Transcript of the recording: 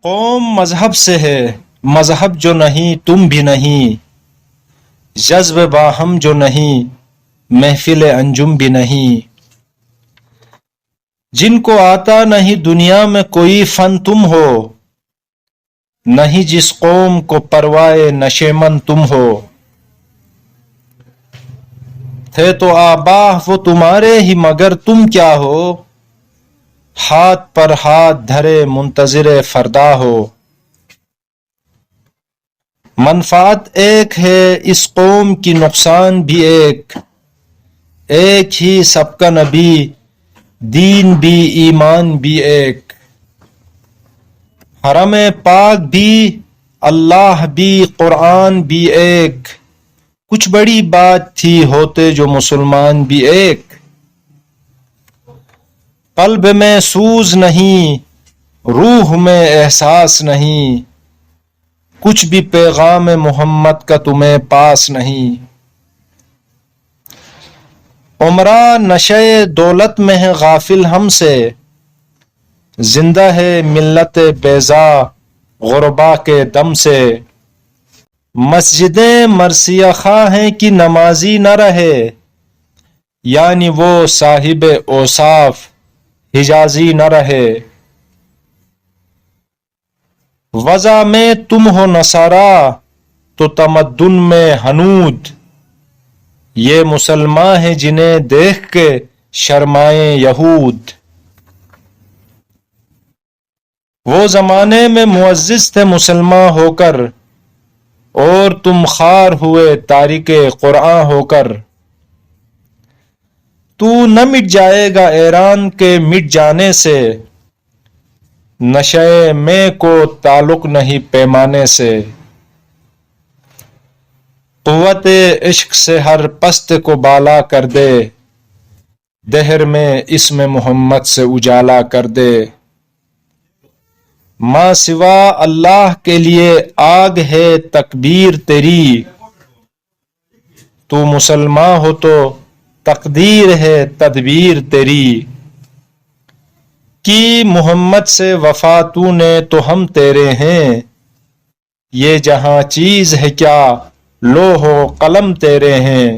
قوم مذہب سے ہے، مذہب جو نہیں تم بھی نہیں، جذب باہم جو نہیں محفل انجم بھی نہیں۔ جن کو آتا نہیں دنیا میں کوئی فن تم ہو، نہیں جس قوم کو پروائے نشیمن تم ہو۔ تھے تو آباء وہ تمہارے ہی مگر تم کیا ہو، ہاتھ پر ہاتھ دھرے منتظر فردا ہو۔ منفعت ایک ہے اس قوم کی نقصان بھی ایک، ایک ہی سب کا نبی دین بھی ایمان بھی ایک۔ حرم پاک بھی اللہ بھی قرآن بھی ایک، کچھ بڑی بات تھی ہوتے جو مسلمان بھی ایک۔ قلب میں سوز نہیں روح میں احساس نہیں، کچھ بھی پیغام محمد کا تمہیں پاس نہیں۔ عمرہ نشے دولت میں ہے غافل ہم سے، زندہ ہے ملت بیضا غربا کے دم سے۔ مسجدیں مرثیہ خواہ ہیں کہ نمازی نہ رہے، یعنی وہ صاحب اوصاف حجازی نہ رہے۔ وضع میں تم ہو نصارا تو تمدن میں ہنود، یہ مسلمان ہیں جنہیں دیکھ کے شرمائیں یہود۔ وہ زمانے میں معزز تھے مسلمان ہو کر، اور تم خوار ہوئے تارک قرآن ہو کر۔ تو نہ مٹ جائے گا ایران کے مٹ جانے سے، نشے میں کو تعلق نہیں پیمانے سے۔ قوت عشق سے ہر پست کو بالا کر دے، دہر میں اسم محمد سے اجالا کر دے۔ ماں سوا اللہ کے لیے آگ ہے تکبیر تیری، تو مسلمان ہو تو تقدیر ہے تدبیر تیری۔ کی محمد سے وفا تو نے تو ہم تیرے ہیں، یہ جہاں چیز ہے کیا لوح و قلم تیرے ہیں۔